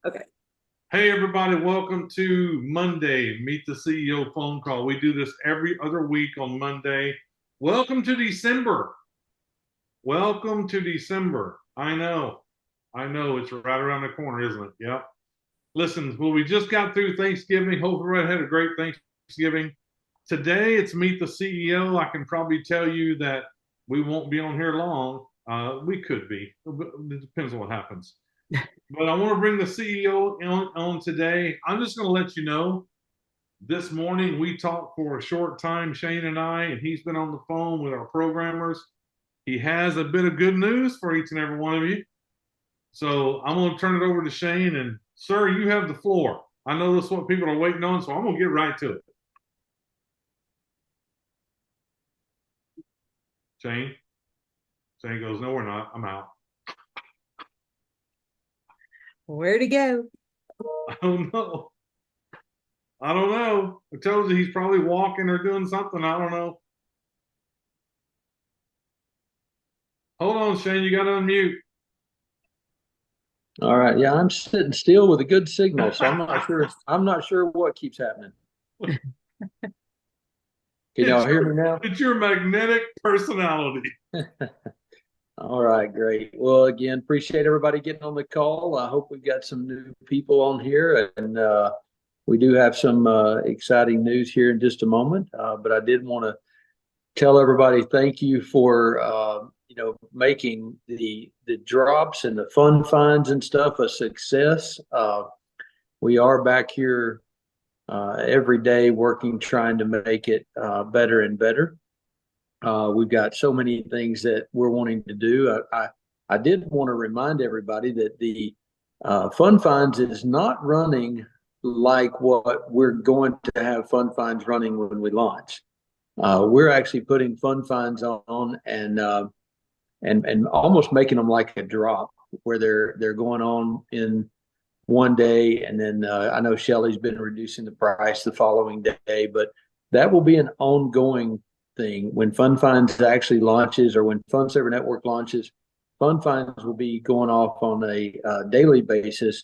Okay. Hey, everybody, welcome to Monday, Meet the CEO phone call. We do this every other week on Monday. Welcome to December. Welcome to December. I know, it's right around the corner, isn't it? Yep. Listen, well, we just got through Thanksgiving. Hope everybody had a great Thanksgiving. Today, it's Meet the CEO. I can probably tell you that we won't be on here long. We could be, but it depends on what happens. But I want to bring the CEO on today. I'm just going to let you know this morning we talked for a short time, Shane and I, and he's been on the phone with our programmers. He has a bit of good news for each and every one of you. So I'm going to turn it over to Shane. And, sir, you have the floor. I know this is what people are waiting on, so I'm going to get right to it. Shane? Shane goes, no, we're not. I'm out. Where'd he go? I don't know. I don't know. I told you he's probably walking or doing something. I don't know. Hold on, Shane. You got to unmute. All right. Yeah, I'm sitting still with a good signal, so I'm not sure. I'm not sure what keeps happening. Can y'all hear me now? It's your magnetic personality. All right, great. Well, again, appreciate everybody getting on the call. I hope we've got some new people on here, and we do have some exciting news here in just a moment. But I did want to tell everybody thank you for making the drops and the fun finds and stuff a success. We are back here every day working, trying to make it better and better. We've got so many things that we're wanting to do. I did want to remind everybody that the Fun Finds is not running like what we're going to have Fun Finds running when we launch. We're actually putting Fun Finds on and almost making them like a drop where they're going on in one day, and then I know Shelly's been reducing the price the following day, but that will be an ongoing thing. When Fun Finds actually launches, or when Fun Saver Network launches, Fun Finds will be going off on a daily basis,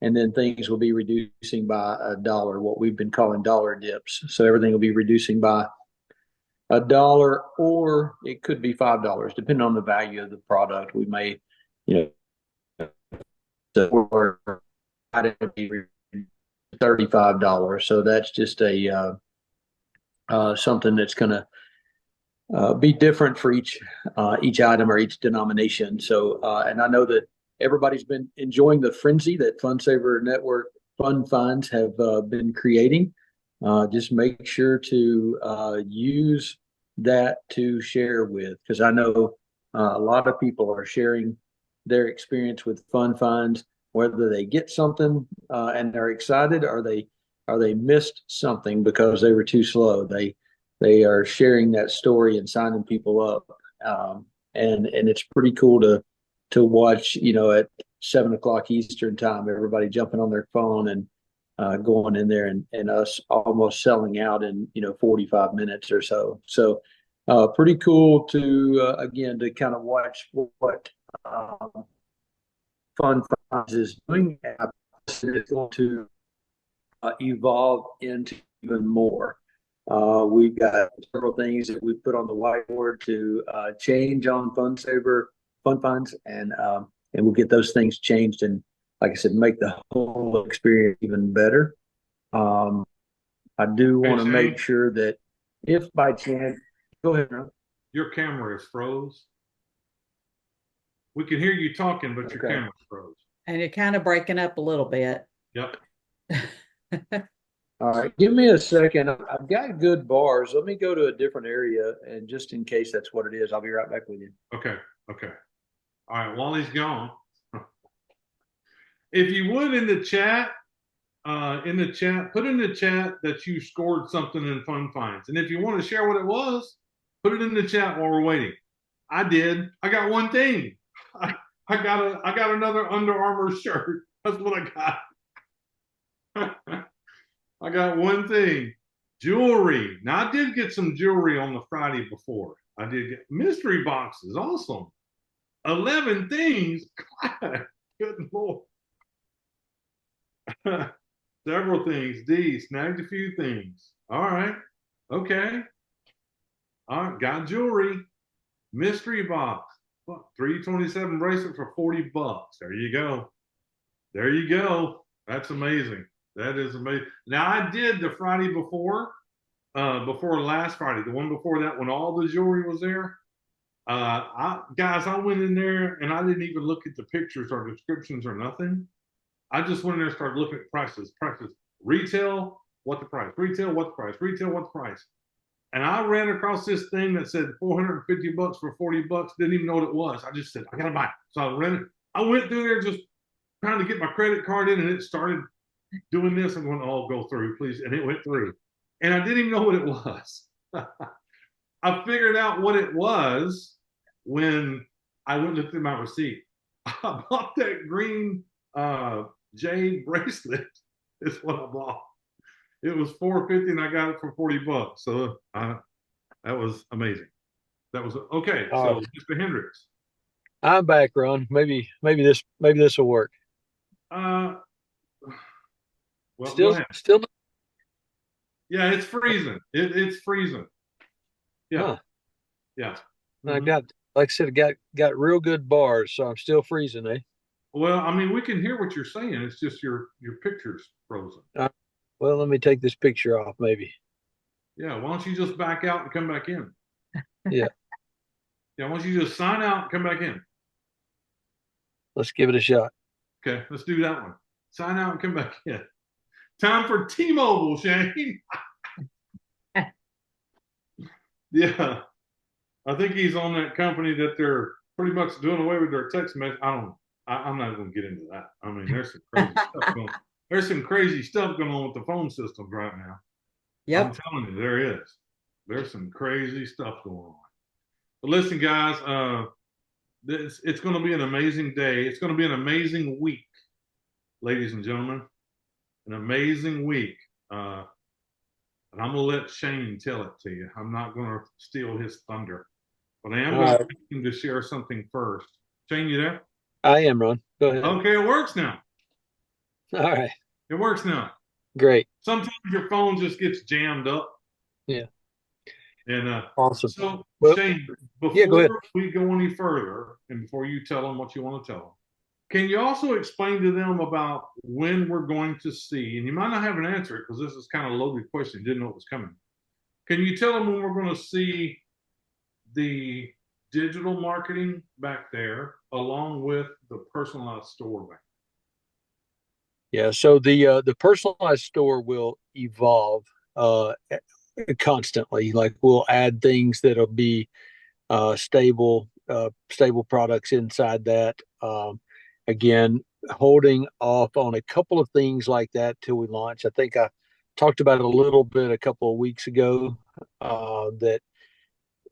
and then things will be reducing by $1, what we've been calling dollar dips. So everything will be reducing by $1, or it could be $5, depending on the value of the product. We may, so to be $35. So that's just a something that's going to be different for each item or each denomination. So and I know that everybody's been enjoying the frenzy that Fun Saver Network Fun Finds have been creating. Just make sure to use that to share with, because I know a lot of people are sharing their experience with Fun Finds, whether they get something and they're excited, or they missed something because they were too slow. They are sharing that story and signing people up, and it's pretty cool to watch. At 7 o'clock Eastern time, everybody jumping on their phone and going in there, and us almost selling out in 45 minutes or so. So pretty cool to again to kind of watch what Fun Finds is doing. It's going to evolve into even more. We've got several things that we put on the whiteboard to change on Fun Finds, and we'll get those things changed, and like I said, make the whole experience even better. I do want to make sure that if by chance, go ahead, Ron. Your camera is froze. We can hear you talking, but your camera's froze. And you're kind of breaking up a little bit. Yep. All right, give me a second. I've got good bars. Let me go to a different area, and just in case that's what it is, I'll be right back with you. Okay. All right, while he's gone, if you would, in the chat, put in the chat that you scored something in Fun Finds. And if you want to share what it was, put it in the chat while we're waiting. I did. I got one thing. I got another Under Armour shirt. That's what I got. I got one thing. Jewelry. Now, I did get some jewelry on the Friday before. I did get mystery boxes. Awesome. 11 things. God, good Lord. Several things. D, snagged a few things. All right. Okay. All right. Got jewelry. Mystery box. 327 bracelet for $40. There you go. There you go. That's amazing. That is amazing. Now I did the Friday before last Friday, the one before that when all the jewelry was there. I went in there and I didn't even look at the pictures or descriptions or nothing. I just went in there and started looking at prices. Retail, what the price? Retail, what the price? Retail, what the price? And I ran across this thing that said $450 for $40. Didn't even know what it was. I just said, I gotta buy it. So I rented. I went through there just trying to get my credit card in, and it started doing this. I'm going, oh, go through, please. And it went through. And I didn't even know what it was. I figured out what it was when I went and looked at my receipt. I bought that green jade bracelet. Is what I bought. It was $450 and I got it for $40. So that was amazing. That was okay. So Mr. Hendricks. I'm back, Ron. Maybe this will work. Well, Still, yeah, it's freezing. It's freezing. Yeah. Huh. Yeah. I got, like I said, got real good bars, so I'm still freezing, eh? Well, I mean, we can hear what you're saying. It's just your picture's frozen. Well, let me take this picture off, maybe. Yeah. Why don't you just back out and come back in? Yeah. Yeah. Why don't you just sign out and come back in? Let's give it a shot. Okay. Let's do that one. Sign out and come back in. Time for T-Mobile, Shane. Yeah. I think he's on that company that they're pretty much doing away with their text message. I'm not going to get into that. I mean, there's some crazy stuff going on with the phone systems right now. Yep. I'm telling you, there is. There's some crazy stuff going on. But listen, guys, it's going to be an amazing day. It's going to be an amazing week, ladies and gentlemen. An amazing week. And I'm going to let Shane tell it to you. I'm not going to steal his thunder. But I am going to ask him to share something first. Shane, you there? I am, Ron. Go ahead. Okay, it works now. All right. It works now. Great. Sometimes your phone just gets jammed up. Yeah. And awesome. So, well, Shane, before we go any further, and before you tell them what you want to tell them, can you also explain to them about when we're going to see, and you might not have an answer because this is kind of a loaded question, didn't know it was coming. Can you tell them when we're going to see the digital marketing back there along with the personalized store back there? Yeah, so the personalized store will evolve constantly. Like we'll add things that'll be stable products inside that. Again, holding off on a couple of things like that till we launch. I think I talked about it a little bit a couple of weeks ago, that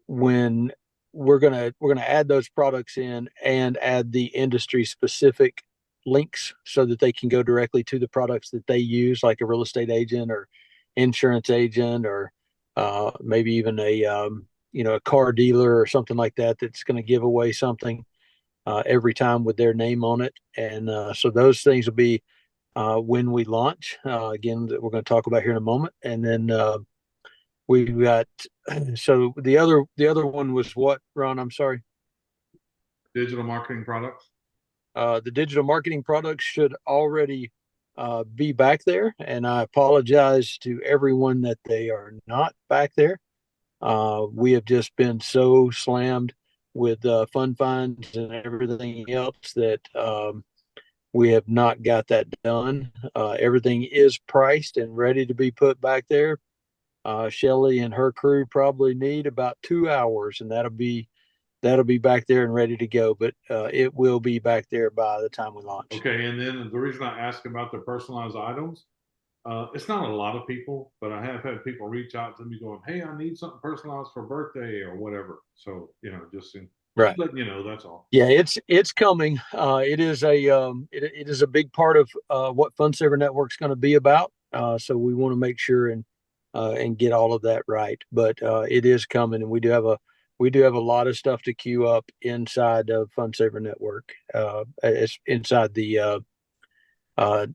when we're gonna add those products in and add the industry specific links so that they can go directly to the products that they use, like a real estate agent or insurance agent, or maybe even a car dealer or something like that, that's going to give away something every time with their name on it. And so those things will be when we launch, again, that we're going to talk about here in a moment. And then we've got, so the other one was what, Ron? I'm sorry. Digital marketing products. The digital marketing products should already be back there, and I apologize to everyone that they are not back there. We have just been so slammed with fund finds and everything else that we have not got that done. Everything is priced and ready to be put back there. Shelly and her crew probably need about 2 hours, and that'll be back there and ready to go. But it will be back there by the time we launch. Okay, and then the reason I ask about the personalized items, it's not a lot of people, but I have had people reach out to me going, "Hey, I need something personalized for birthday or whatever." So just right, letting you know, that's all. Yeah, it's coming. It is a big part of what FundSaver Network's going to be about. So we want to make sure and get all of that right. But it is coming, and we do have a lot of stuff to queue up inside of FundSaver Network. It's inside the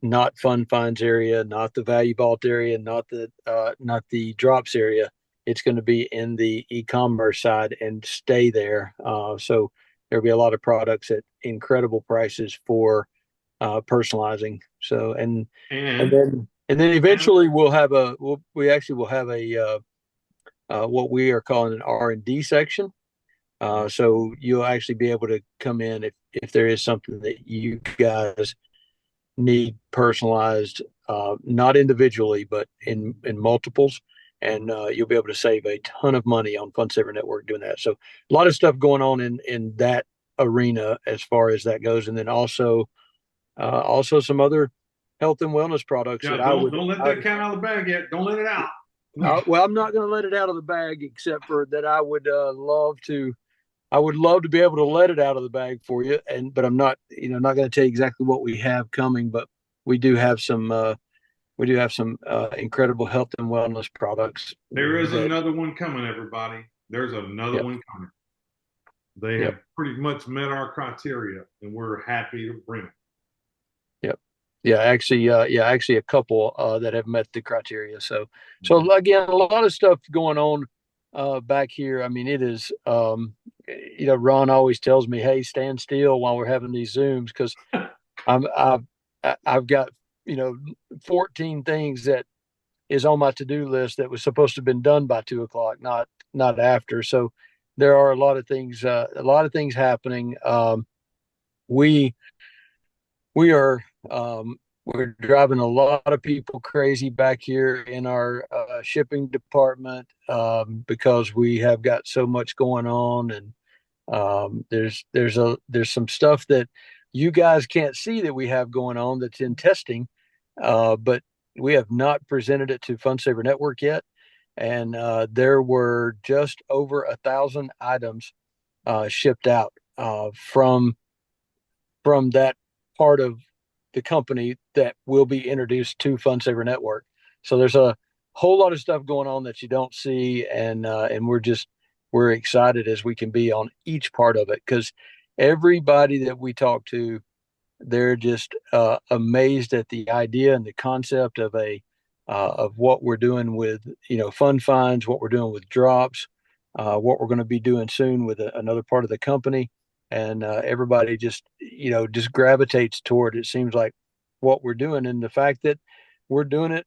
not fund finds area, not the value vault area, not the drops area. It's going to be in the e-commerce side and stay there. So there'll be a lot of products at incredible prices for personalizing. So And and then eventually we actually will have a what we are calling an R&D section. So you'll actually be able to come in if there is something that you guys need personalized, not individually, but in multiples. And you'll be able to save a ton of money on Fund Saver Network doing that. So a lot of stuff going on in that arena as far as that goes. And then also some other health and wellness products yeah, that don't let that cat out of the bag yet. Don't let it out. well, I'm not going to let it out of the bag, except for that I would love to be able to let it out of the bag for you, but I'm not, not going to tell you exactly what we have coming. But we do have some incredible health and wellness products. There is another one coming, everybody. There's another Yep. one coming. They Yep. have pretty much met our criteria, and we're happy to bring it. Yep. Actually, a couple that have met the criteria. So again, a lot of stuff going on back here. I mean, it is. Ron always tells me, "Hey, stand still while we're having these Zooms," because I've got 14 things that is on my to-do list that was supposed to have been done by 2 o'clock, not after. So there are a lot of things happening. We we are we're driving a lot of people crazy back here in our shipping department because we have got so much going on, and there's some stuff that you guys can't see that we have going on that's in testing, but we have not presented it to Fund Saver Network yet. And there were just over 1,000 items shipped out from that part of the company that will be introduced to Fund Saver Network. So there's a whole lot of stuff going on that you don't see, and we're excited as we can be on each part of it, because everybody that we talk to, they're just amazed at the idea and the concept of what we're doing with fund finds, what we're doing with drops, what we're going to be doing soon with another part of the company, and everybody just gravitates toward, it seems like, what we're doing, and the fact that we're doing it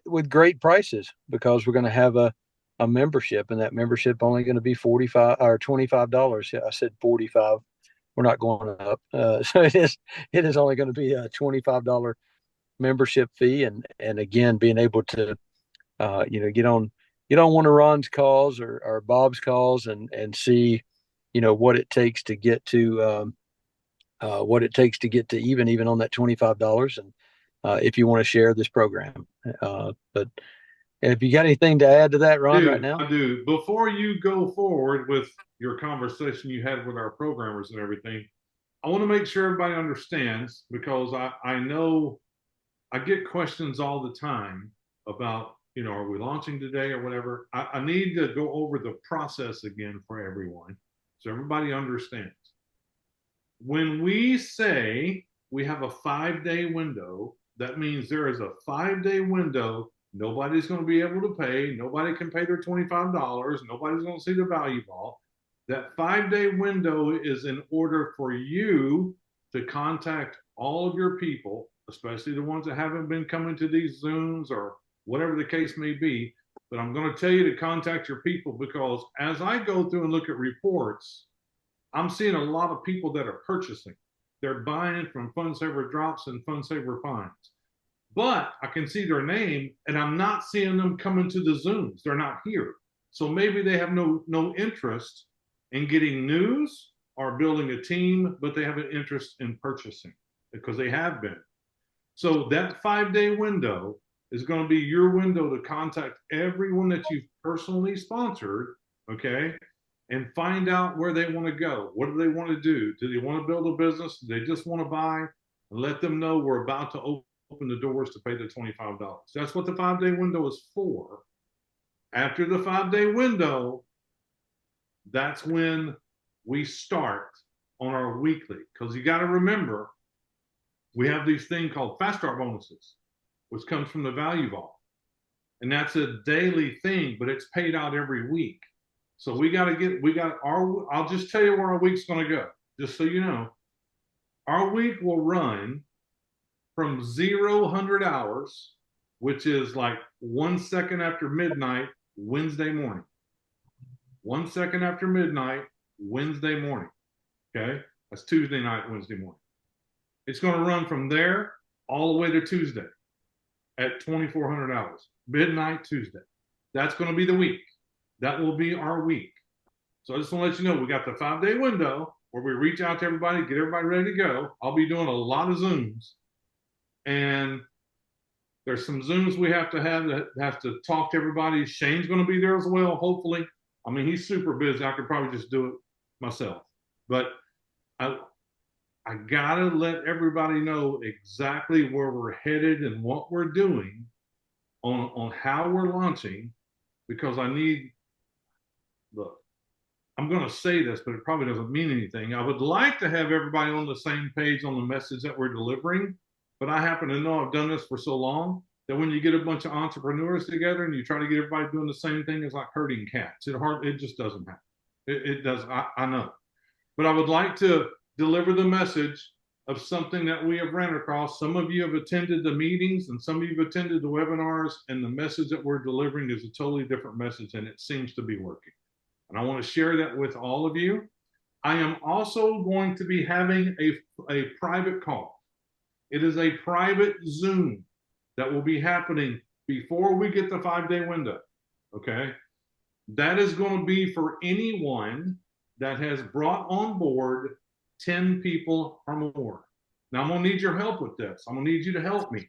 with great prices, because we're going to have a membership, and that membership only going to be $45 or $25. Yeah, I said 45. We're not going up. So it is only going to be a $25 membership fee, and again, being able to get on one of Ron's calls or Bob's calls and see what it takes to get to even on that $25. And if you want to share this program, but if you got anything to add to that, Ron, right now? I do. Before you go forward with your conversation you had with our programmers and everything, I want to make sure everybody understands, because I know I get questions all the time about, are we launching today or whatever. I need to go over the process again for everyone so everybody understands. When we say we have a 5-day window, that means there is a 5-day window. Nobody's going to be able to pay. Nobody can pay their $25. Nobody's going to see the value vault. That 5-day window is in order for you to contact all of your people, especially the ones that haven't been coming to these Zooms or whatever the case may be. But I'm going to tell you to contact your people, because as I go through and look at reports, I'm seeing a lot of people that are purchasing. They're buying from Fund Saver Drops and Fund Saver Finds. But I can see their name, and I'm not seeing them coming to the Zooms. They're not here. So maybe they have no interest in getting news or building a team, but they have an interest in purchasing, because they have been. So that 5-day window is going to be your window to contact everyone that you've personally sponsored, okay, and find out where they want to go. What do they want to do? Do they want to build a business? Do they just want to buy? And let them know we're about to open the doors to pay the $25. That's what the 5-day window is for. After the 5-day window, that's when we start on our weekly, because you got to remember, we have these thing called fast start bonuses, which comes from the value vault. And that's a daily thing, but it's paid out every week. So I'll just tell you where our week's going to go, just so you know. Our week will run from 100 hours, which is like 1 second after midnight, Wednesday morning. 1 second after midnight, Wednesday morning. Okay. That's Tuesday night, Wednesday morning. It's going to run from there all the way to Tuesday at 2,400 hours, midnight Tuesday. That's going to be the week. That will be our week. So I just want to let you know, we got the 5-day window where we reach out to everybody, get everybody ready to go. I'll be doing a lot of Zooms, and there's some Zooms we have to talk to everybody. Shane's going to be there as well, hopefully. I mean, he's super busy. I could probably just do it myself, but I gotta let everybody know exactly where we're headed and what we're doing on how we're launching, because look, I'm going to say this, but it probably doesn't mean anything. I would like to have everybody on the same page on the message that we're delivering, but I happen to know I've done this for so long that when you get a bunch of entrepreneurs together and you try to get everybody doing the same thing, it's like herding cats. It just doesn't happen. It does. I know, but I would like to deliver the message of something that we have ran across. Some of you have attended the meetings and some of you have attended the webinars, and the message that we're delivering is a totally different message, and it seems to be working. And I want to share that with all of you. I am also going to be having a private call. It is a private Zoom that will be happening before we get the 5-day window. Okay. That is going to be for anyone that has brought on board 10 people or more. Now, I'm going to need your help with this. I'm going to need you to help me.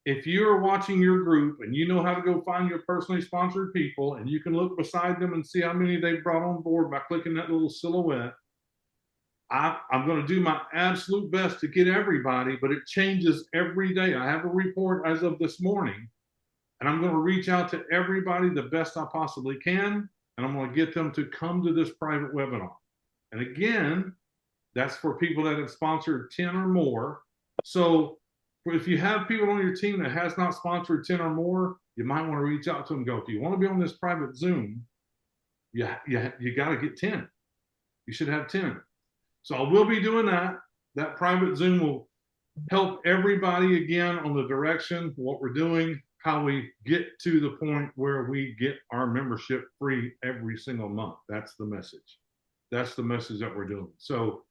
If you're watching your group and you know how to go find your personally sponsored people, and you can look beside them and see how many they've brought on board by clicking that little silhouette, I'm going to do my absolute best to get everybody, but it changes every day. I have a report as of this morning, and I'm going to reach out to everybody the best I possibly can, and I'm going to get them to come to this private webinar. And again, that's for people that have sponsored 10 or more. So if you have people on your team that has not sponsored 10 or more, you might want to reach out to them and go, if you want to be on this private Zoom, you got to get 10. You should have 10. So I will be doing that. That private Zoom will help everybody again on the direction, what we're doing, how we get to the point where we get our membership free every single month. That's the message. That's the message that we're doing. So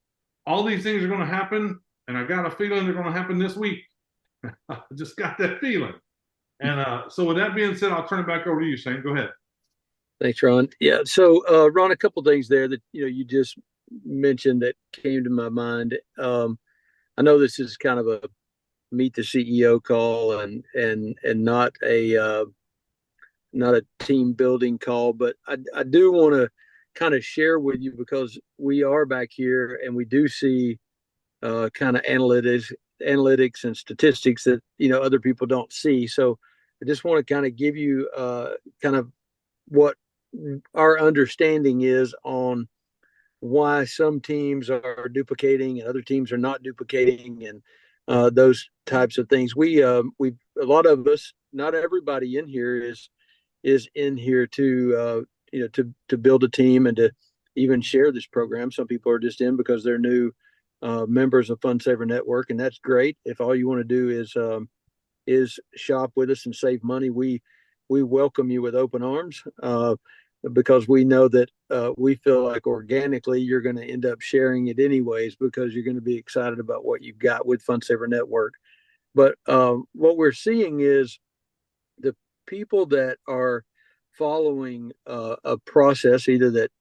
all these things are going to happen, and I got a feeling they're going to happen this week. I just got that feeling. And so with that being said, I'll turn it back over to you, Shane. Go ahead. Thanks, Ron. Yeah. So, Ron, a couple things there that you just mentioned that came to my mind. I know this is kind of a meet the CEO call and not a team building call, but I do want to kind of share with you, because we are back here and we do see kind of analytics and statistics that other people don't see. So I just want to kind of give you kind of what our understanding is on why some teams are duplicating and other teams are not duplicating, and those types of things. We a lot of us, not everybody in here is in here to to build a team and to even share this program. Some people are just in because they're new members of Fund Saver Network, and that's great. If all you want to do is shop with us and save money, we welcome you with open arms, because we know that we feel like organically you're going to end up sharing it anyways, because you're going to be excited about what you've got with Fund Saver Network. But what we're seeing is the people that are following a process, either that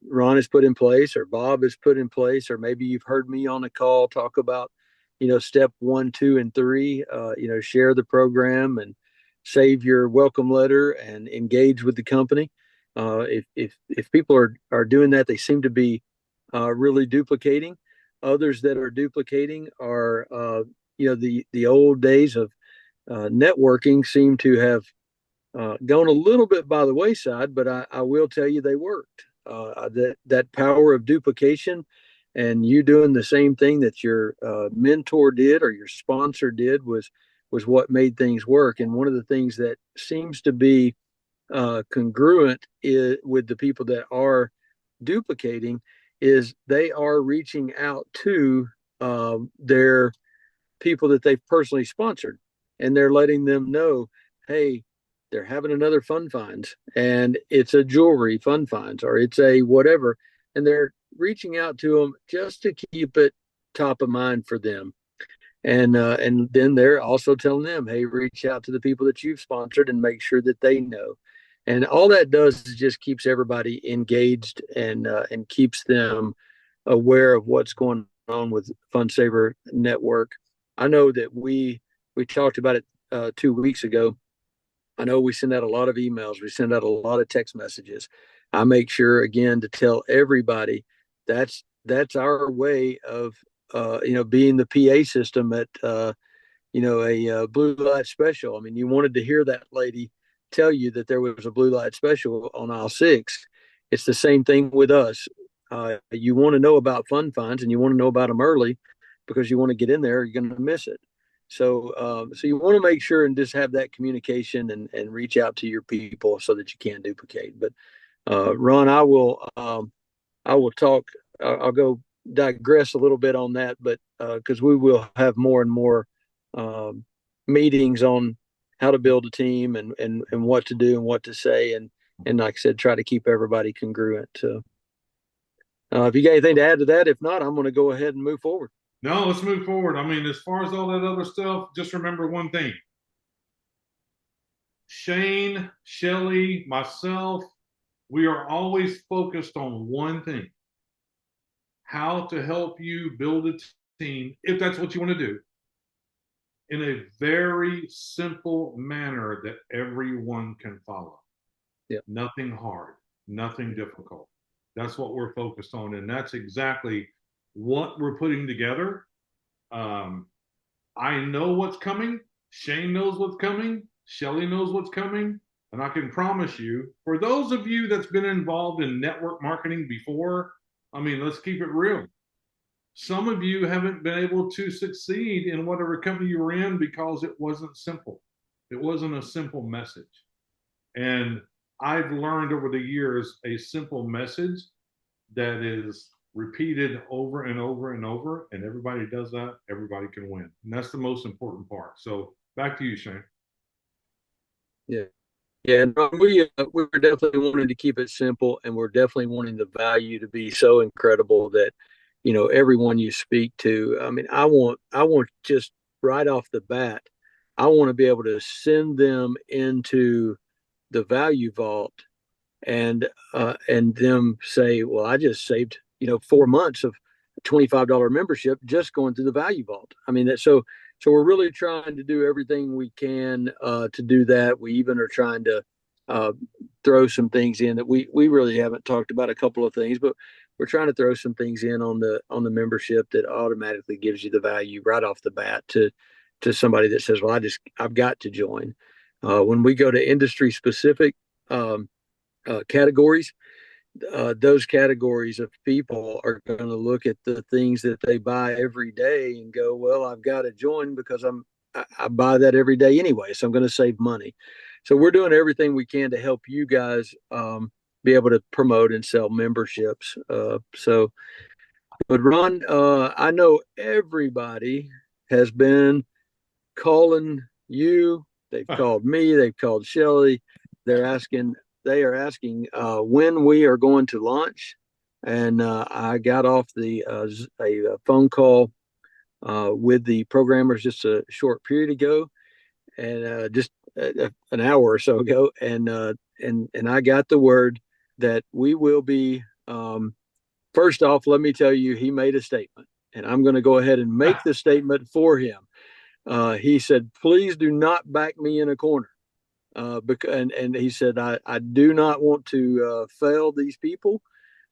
Ron has put in place or Bob has put in place, or maybe you've heard me on a call talk about, step 1, 2, and 3, share the program and save your welcome letter and engage with the company. If people are doing that, they seem to be really duplicating. Others that are duplicating are, the old days of networking seem to have gone a little bit by the wayside, but I will tell you they worked. That power of duplication and you doing the same thing that your mentor did or your sponsor did was what made things work. And one of the things that seems to be congruent with the people that are duplicating is they are reaching out to their people that they've personally sponsored, and they're letting them know, hey, they're having another fun finds, and it's a jewelry fun finds, or it's a whatever, and they're reaching out to them just to keep it top of mind for them. And then they're also telling them, hey, reach out to the people that you've sponsored and make sure that they know. And all that does is just keeps everybody engaged and keeps them aware of what's going on with Fund Saver Network. I know that we talked about it 2 weeks ago. I know we send out a lot of emails. We send out a lot of text messages. I make sure again to tell everybody that's our way of being the PA system at a blue light special. I mean, you wanted to hear that lady tell you that there was a blue light special on aisle 6. It's the same thing with us. You want to know about fund finds and you want to know about them early because you want to get in there. You're going to miss it. So you want to make sure and just have that communication and reach out to your people so that you can duplicate. But Ron, I will talk. I'll go digress a little bit on that, but because we will have more and more meetings on how to build a team and what to do and what to say, and like I said, try to keep everybody congruent. If you got anything to add to that, if not, I'm going to go ahead and move forward. No, let's move forward. I mean, as far as all that other stuff, just remember one thing. Shane, Shelly, myself, we are always focused on one thing: how to help you build a team, if that's what you want to do, in a very simple manner that everyone can follow. Yep. Nothing hard, nothing difficult. That's what we're focused on, and that's exactly what we're putting together. I know what's coming. Shane knows what's coming. Shelly knows what's coming. And I can promise you, for those of you that's been involved in network marketing before, I mean, let's keep it real. Some of you haven't been able to succeed in whatever company you were in because it wasn't simple. It wasn't a simple message. And I've learned over the years a simple message that is repeated over and over and over, and everybody does that, everybody can win. And that's the most important part. So back to you, Shane. Yeah. Yeah, and we're definitely wanting to keep it simple, and we're definitely wanting the value to be so incredible that, everyone you speak to. I mean, I want just right off the bat, I want to be able to send them into the value vault and them say, well, I just saved 4 months of $25 membership just going through the value vault. I mean, so we're really trying to do everything we can to do that. We even are trying to throw some things in that we really haven't talked about, a couple of things, but we're trying to throw some things in on the membership that automatically gives you the value right off the bat to somebody that says, well, I've got to join. When we go to industry specific categories, those categories of people are going to look at the things that they buy every day and go, well, I've got to join because I buy that every day anyway, so I'm going to save money. So we're doing everything we can to help you guys be able to promote and sell memberships. But Ron, I know everybody has been calling you. They've called me. They've called Shelly. They are asking when we are going to launch. And I got off a phone call with the programmers just a short period ago, and just an hour or so ago, and I got the word that we will be. First off, let me tell you, he made a statement, and I'm going to go ahead and make the statement for him. He said, "Please do not back me in a corner." And he said, I do not want to fail these people.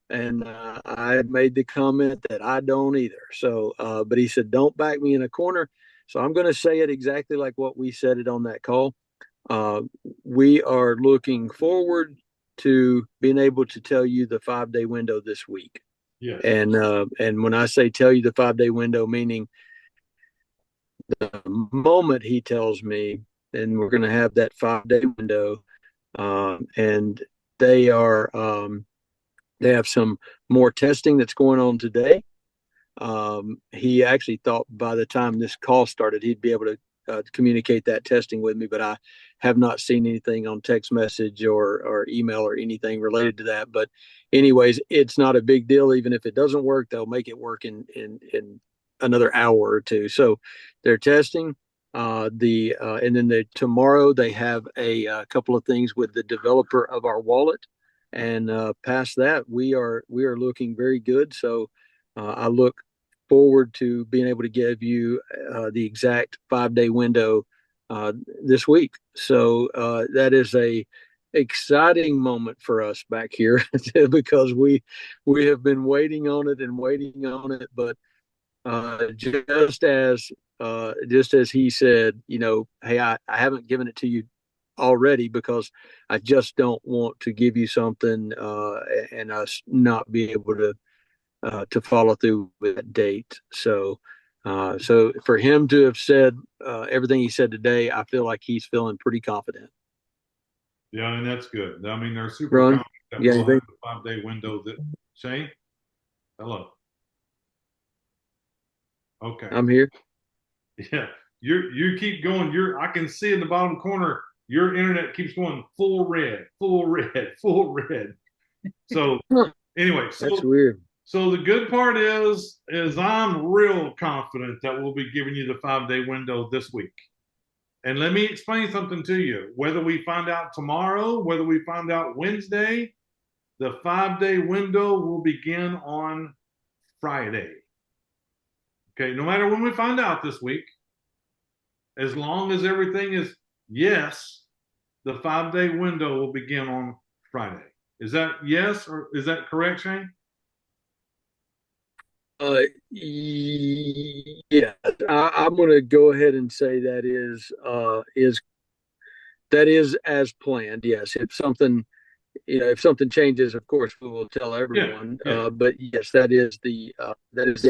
And I made the comment that I don't either. So, but he said, don't back me in a corner. So I'm going to say it exactly like what we said it on that call. We are looking forward to being able to tell you the 5-day window this week. Yes. And when I say tell you the 5-day window, meaning the moment he tells me, and we're going to have that 5-day window, and they are they have some more testing that's going on today. He actually thought by the time this call started, he'd be able to communicate that testing with me, but I have not seen anything on text message or email or anything related to that. But anyways, it's not a big deal. Even if it doesn't work, they'll make it work in another hour or two. So they're testing. And then tomorrow they have a couple of things with the developer of our wallet, and past that we are looking very good. So I look forward to being able to give you the exact 5-day window this week. So that is a exciting moment for us back here because we have been waiting on it and waiting on it. But just as he said, hey, I haven't given it to you already because I just don't want to give you something and us not be able to follow through with that date. So for him to have said everything he said today, I feel like he's feeling pretty confident. Yeah, and that's good. I mean, they're super Ron, confident that you got we'll have anything? the 5-day window. That Shane, hello. Okay. I'm here. Yeah, you keep going. I can see in the bottom corner your internet keeps going full red, full red, full red. So Huh, anyway, that's weird. so the good part is I'm real confident that we'll be giving you the 5-day window this week. And let me explain something to you. Whether we find out tomorrow, whether we find out Wednesday, the 5-day window will begin on Friday. Okay, no matter when we find out this week, as long as everything is yes, the 5-day window will begin on Friday. Is that yes or is that correct, Shane? Yeah, I'm going to go ahead and say that is as planned. Yes, if something changes, of course we will tell Yeah, everyone. yeah. But yes, that is the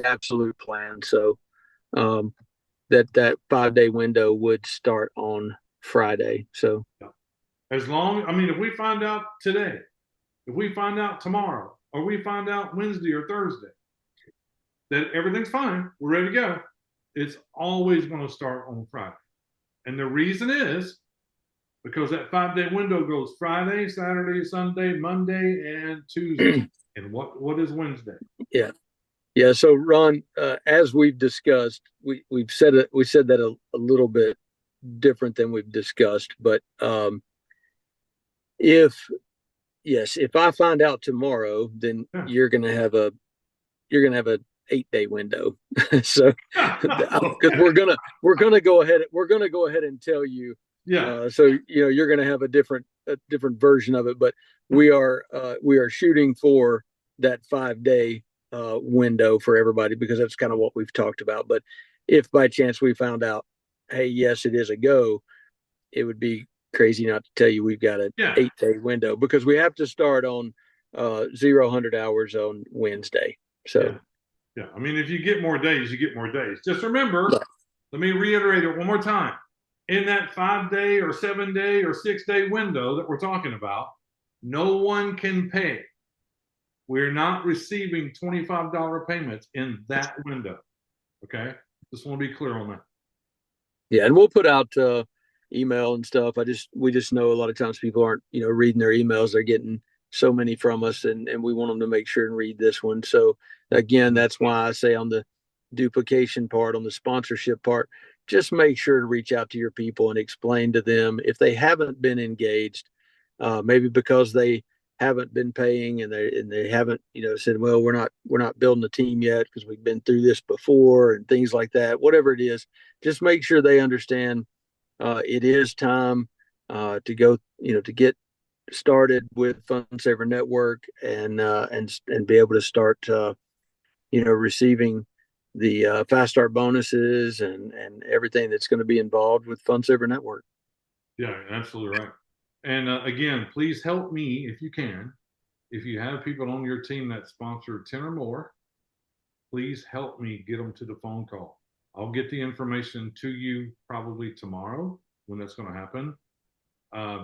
absolute plan. So um, that 5-day window would start on Friday. So Yeah. As long, I mean, if we find out today, if we find out tomorrow, or we find out Wednesday or Thursday that everything's fine, we're ready to go, it's always going to start on Friday. And the reason is because that 5-day window goes Friday, Saturday, Sunday, Monday, and Tuesday. And what is Wednesday? yeah, yeah. So Ron, as we've discussed, we've said it. We said that a little bit different than we've discussed, but if yes, if I find out tomorrow, then Yeah. you're gonna have a 8-day window. So because Okay. we're gonna go ahead and tell you. Yeah. So you're gonna have a different version of it, but we are shooting for that 5-day window for everybody because that's kind of what we've talked about. But if by chance we found out, hey, yes, it is a go, it would be crazy not to tell you we've got an Yeah. 8-day window because we have to start on 0 100 hours on Wednesday. Yeah. So Yeah. I mean, if you get more days, you get more days. Just remember, right. let me reiterate it one more time. In that 5-day or 7-day or 6-day window that we're talking about, no one can pay. We're not receiving $25 payments in that window. Okay. Just want to be clear on that. Yeah, and we'll put out email and stuff. We just know a lot of times people aren't reading their emails. They're getting so many from us, and we want them to make sure and read this one. So again, that's why I say on the duplication part, on the sponsorship part, just make sure to reach out to your people and explain to them if they haven't been engaged, maybe because they haven't been paying and they haven't said, well, we're not building a team yet because we've been through this before and things like that. Whatever it is, just make sure they understand it is time to go, to get started with Fund Saver Network and be able to start, receiving the fast start bonuses and everything that's going to be involved with Fund Saver Network. Yeah, absolutely right. And again, please help me if you can. if you have people on your team that sponsor 10 or more, please help me get them to the phone call. I'll get the information to you probably tomorrow when that's going to happen,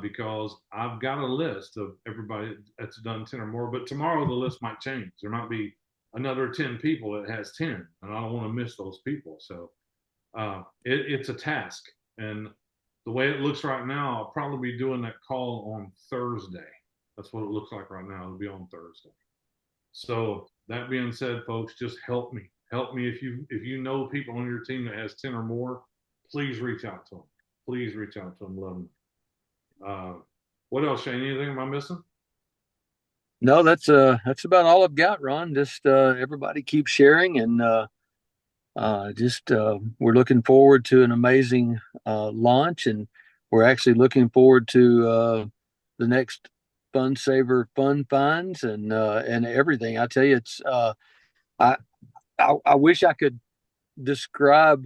because I've got a list of everybody that's done 10 or more, but tomorrow the list might change. There might be another 10 people that has 10, and I don't want to miss those people. So it's a task. And the way it looks right now, I'll probably be doing that call on Thursday. That's what it looks like right now. It'll be on Thursday. So that being said, folks, just help me. Help me if you know people on your team that has 10 or more, please reach out to them. Please reach out to them. Love them. What else, Shane? Anything am I missing? No, that's about all I've got, Ron. Just everybody keep sharing, and we're looking forward to an amazing launch, and we're actually looking forward to the next Fun Saver Fun Finds and everything. I tell you, it's I, I wish I could describe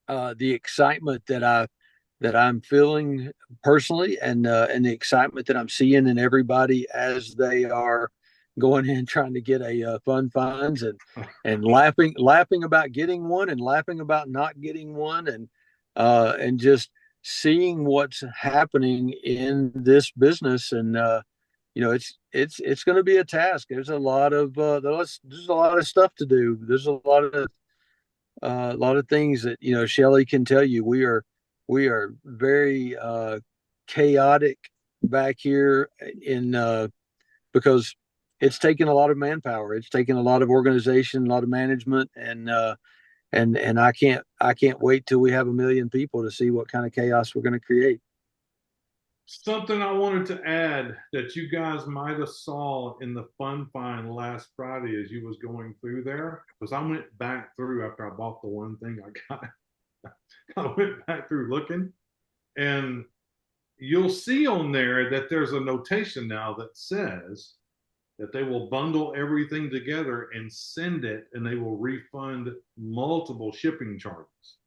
the excitement that I'm feeling personally, and the excitement that I'm seeing in everybody as they are going in trying to get a fun finds, and laughing about getting one, and laughing about not getting one, and just seeing what's happening in this business. And it's going to be a task. There's a lot of stuff to do. There's a lot of things that Shelley can tell you. We are very chaotic back here in because it's taken a lot of manpower. It's taken a lot of organization, a lot of management, and I can't wait till we have 1 million people to see what kind of chaos we're going to create. Something I wanted to add that you guys might have saw in the Fun Find last Friday as you was going through there, because I went back through after I bought the one thing I got. I went back through looking, and you'll see on there that there's a notation now that says that they will bundle everything together and send it, and they will refund multiple shipping charges.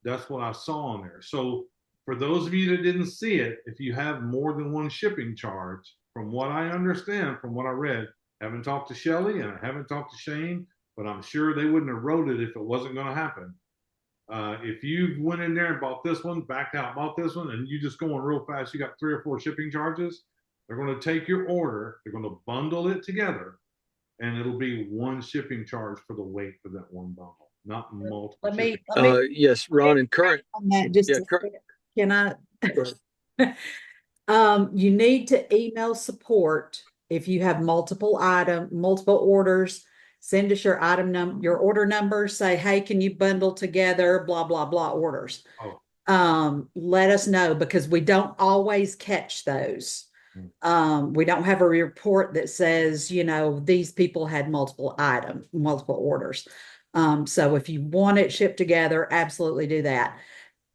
That's what I saw on there. So for those of you that didn't see it, if you have more than one shipping charge, from what I understand, from what I read, I haven't talked to Shelly and I haven't talked to Shane, but I'm sure they wouldn't have wrote it if it wasn't going to happen. If you went in there and bought this one, backed out, bought this one, and you just going real fast, you got 3 or 4 shipping charges, they're going to take your order, they're going to bundle it together, and it'll be one shipping charge for the weight for that one bundle, not multiple. Yes, Ron, and current. On that just a current. Can I? You need to email support if you have multiple orders. Send us your your order number. Say, hey, can you bundle together blah blah blah orders? Let us know, because we don't always catch those. We don't have a report that says these people had multiple orders. So if you want it shipped together, absolutely do that.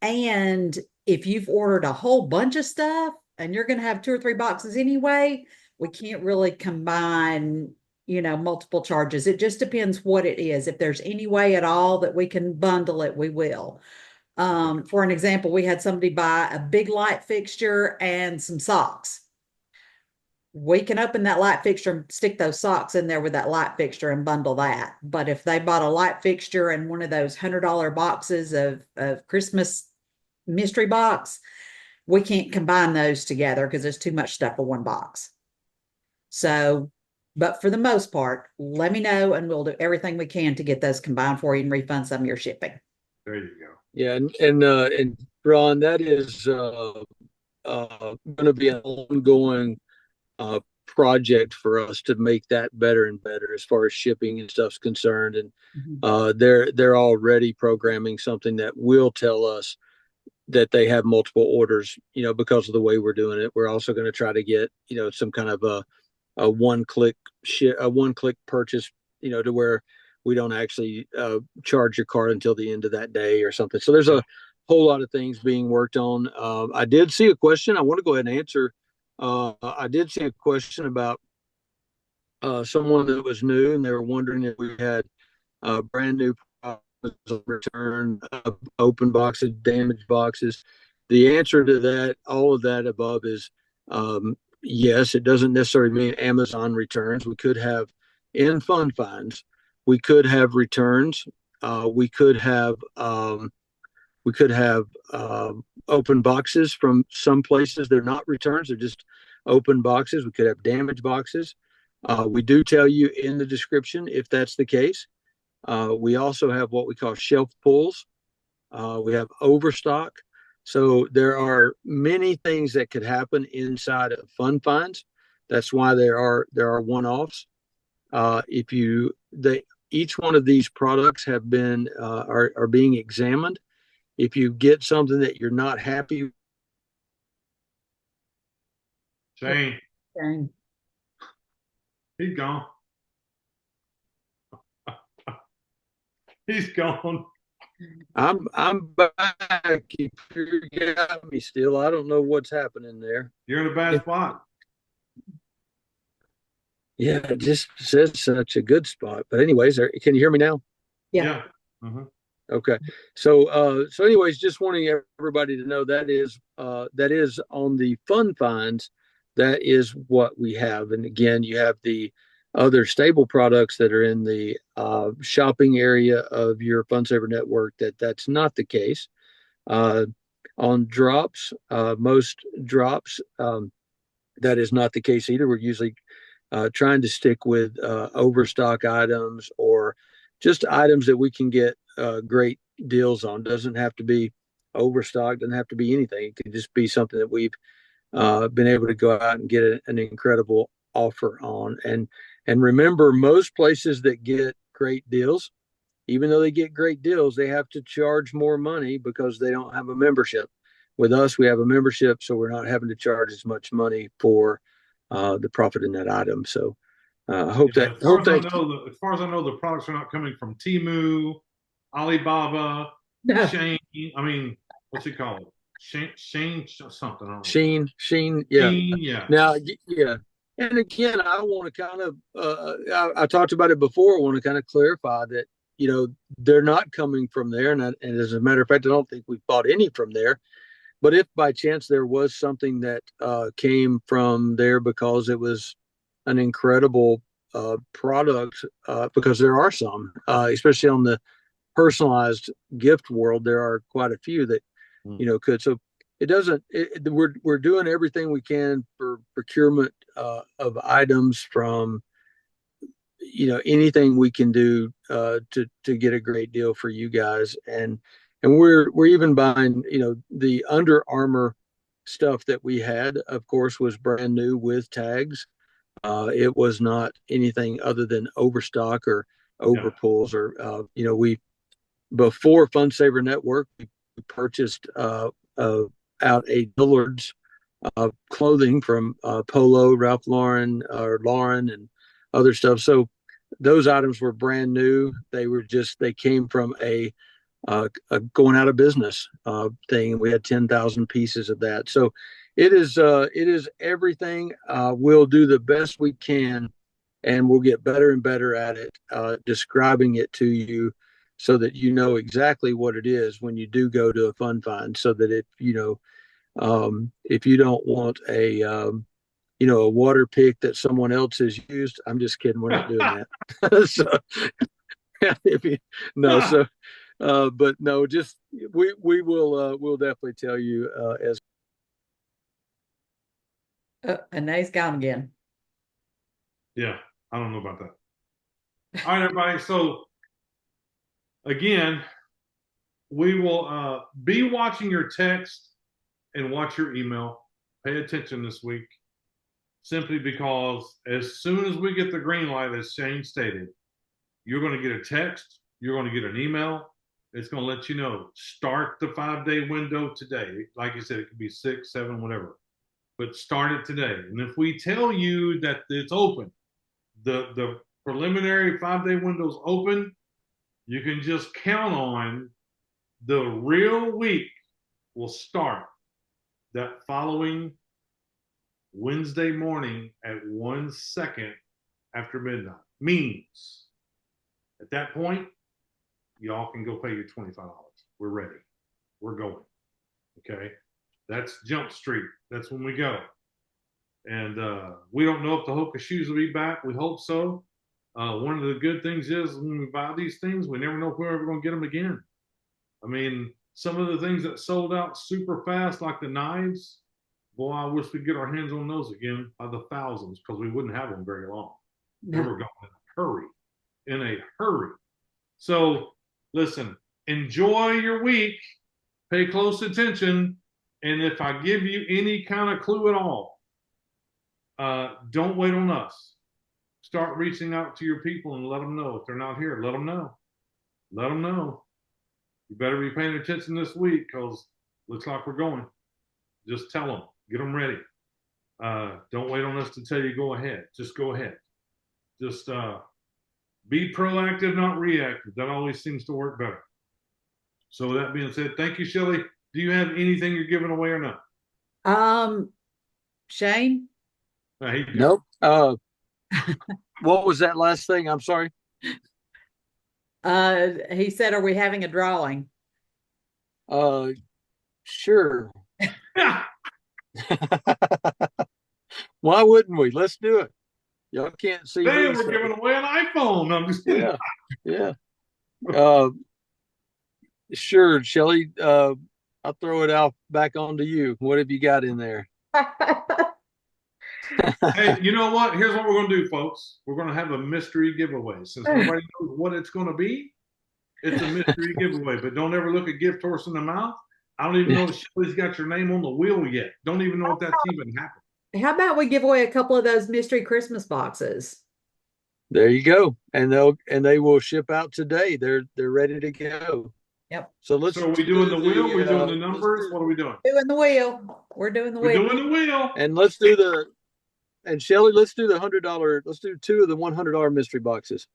And if you've ordered a whole bunch of stuff and you're going to have 2 or 3 boxes anyway, we can't really combine, multiple charges. It just depends what it is. If there's any way at all that we can bundle it, we will. For an example, we had somebody buy a big light fixture and some socks. We can open that light fixture and stick those socks in there with that light fixture and bundle that. But if they bought a light fixture and one of those $100 boxes of Christmas mystery box, we can't combine those together because there's too much stuff for one box. So, but for the most part, let me know and we'll do everything we can to get those combined for you and refund some of your shipping. There you go. Yeah, and Ron, that is going to be an ongoing project for us to make that better and better as far as shipping and stuff's concerned. And they're already programming something that will tell us that they have multiple orders, because of the way we're doing it. We're also going to try to get, some kind of a one-click purchase, to where we don't actually charge your card until the end of that day or something. So there's a whole lot of things being worked on. I did see a question. I want to go ahead and answer. I did see a question about someone that was new, and they were wondering if we had brand new return, open boxes, damaged boxes. The answer to that, all of that above, is yes, it doesn't necessarily mean Amazon returns. We could have in fund finds, we could have returns. We could have we could have open boxes from some places. They're not returns; they're just open boxes. We could have damaged boxes. We do tell you in the description if that's the case. We also have what we call shelf pulls. We have overstock. So there are many things that could happen inside of fund finds. That's why there are one-offs. If you they Each one of these products have been are being examined. If you get something that you're not happy, Shane, Dang. he's gone. He's gone. I'm back. You got me still. I don't know what's happening there. You're in a bad spot. Yeah, it just says such a good spot. But anyways, can you hear me now? Yeah. Yeah. Uh-huh. Okay. So anyways, just wanting everybody to know that is on the fun finds, that is what we have. And again, you have the other stable products that are in the shopping area of your FunSaver network. That's not the case. Uh, on drops, most drops, that is not the case either. We're usually trying to stick with overstock items or just items that we can get great deals on. Doesn't have to be overstock, doesn't have to be anything. It can just be something that we've been able to go out and get an incredible offer on. And remember, most places that get great deals, even though they get great deals, they have to charge more money because they don't have a membership. With us, we have a membership, so we're not having to charge as much money for the profit in that item. So I hope Yeah, that hope that as far as I know, the products are not coming from Timu, Alibaba, No. Shane. I mean, what's it called? Shane something. I don't know. Sheen, yeah. Sheen, yeah. Now, yeah. And again, I want to kind of, I talked about it before. I want to kind of clarify that, they're not coming from there. And as a matter of fact, I don't think we've bought any from there. But if by chance there was something that came from there because it was an incredible product, because there are some, especially on the personalized gift world, there are quite a few that could. So it doesn't. We're doing everything we can for procurement of items from anything we can do to get a great deal for you guys. And we're even buying the Under Armour stuff that we had, of course, was brand new with tags. It was not anything other than overstock or Yeah. overpulls or we before FunSaver Network we purchased out a Dillard's clothing from Polo, Ralph Lauren, or Lauren, and other stuff. So those items were brand new. They came from a going out of business thing. We had 10,000 pieces of that. So it is everything. We'll do the best we can, and we'll get better and better at it, describing it to you so that you know exactly what it is when you do go to a fun find. So that if you don't want a water pick that someone else has used, I'm just kidding. We're not doing that. So if you, no, so but no, just we will we'll definitely tell you as And now he's gone again. Yeah. I don't know about that. All right, everybody. So again, we will be watching your text and watch your email. Pay attention this week, simply because as soon as we get the green light, as Shane stated, you're going to get a text, you're going to get an email. It's going to let you know, start the 5-day window today. Like you said, it could be 6, 7, whatever, but start it today. And if we tell you that it's open, the preliminary 5-day window is open, you can just count on the real week will start that following Wednesday morning at 1 second after midnight. Means at that point, y'all can go pay your $25. We're ready. We're going. Okay. That's Jump Street. That's when we go. And we don't know if the Hoka shoes will be back. We hope so. One of the good things is when we buy these things, we never know if we're ever going to get them again. I mean, some of the things that sold out super fast, like the knives, boy, I wish we'd get our hands on those again by the thousands, because we wouldn't have them very long. They were going in a hurry, in a hurry. So listen, enjoy your week, pay close attention, and if I give you any kind of clue at all, don't wait on us. Start reaching out to your people and let them know. If they're not here, let them know. Let them know. You better be paying attention this week, because looks like we're going. Just tell them. Get them ready. Don't wait on us to tell you go ahead. Just go ahead. Just be proactive, not reactive. That always seems to work better. So that being said, thank you, Shelly. Do you have anything you're giving away or not? Shane? Nope. What was that last thing? I'm sorry. He said, are we having a drawing? Sure. Why wouldn't we? Let's do it. Y'all can't see Today me, we're giving away an iPhone. I'm just kidding. Yeah. Sure, Shelly. I'll throw it out back onto you. What have you got in there? Hey, you know what? Here's what we're going to do, folks. We're going to have a mystery giveaway. Since nobody knows what it's going to be, it's a mystery giveaway. But don't ever look a gift horse in the mouth. I don't even know if Shelly's got your name on the wheel yet. Don't even know if that's even happened. How about we give away a couple of those mystery Christmas boxes? There you go. And they will ship out today. They're ready to go. Yep. So let's. So are we doing the wheel? We're doing the numbers. What are we doing? Doing the wheel. We're doing the wheel. We're doing the wheel. And let's do the. And Shelly, let's do the $100. Let's do 2 of the $100 mystery boxes.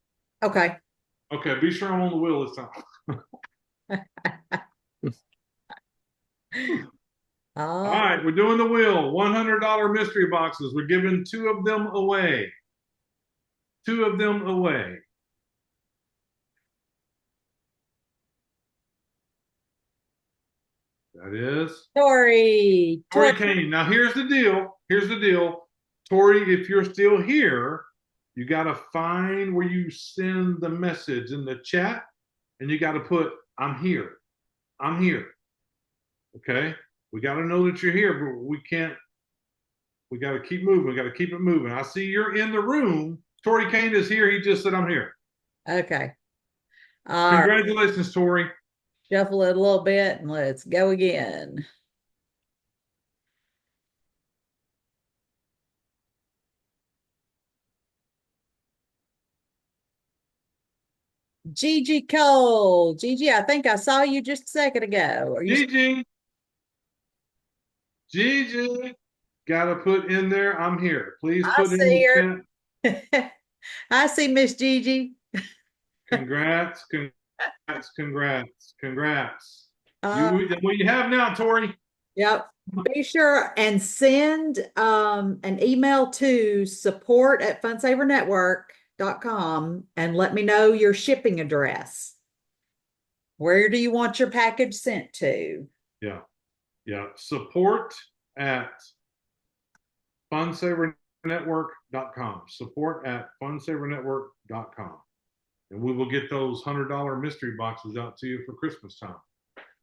Okay. Okay. Be sure I'm on the wheel this time. All right, we're doing the wheel. $100 mystery boxes. We're giving 2 of them away. 2 of them away. That is Tori Kane. Now here's the deal. Here's the deal. Tori, if you're still here, you got to find where you send the message in the chat, and you got to put, I'm here. I'm here. Okay? We got to know that you're here, but we can't. We got to keep moving. We got to keep it moving. I see you're in the room. Tori Kane is here. He just said, I'm here. Okay. Congratulations, right. Tori. Shuffle it a little bit and let's go again. Gigi Cole. Gigi, I think I saw you just a second ago. Are you Gigi, gotta put in there, I'm here. Please put in the chat. I see Miss Gigi. Congrats, congrats, congrats, congrats. What you have now, Tori? Yep. Be sure and send an email to support@funsavernetwork.com and let me know your shipping address. Where do you want your package sent to? Yeah. Support@funsavernetwork.com. Support@funsavernetwork.com. And we will get those $100 mystery boxes out to you for Christmas time.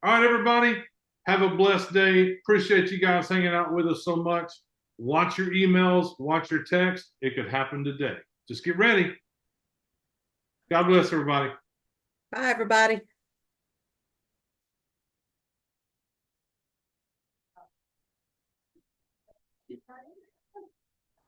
All right, everybody. Have a blessed day. Appreciate you guys hanging out with us so much. Watch your emails, watch your text. It could happen today. Just get ready. God bless everybody. Bye, everybody.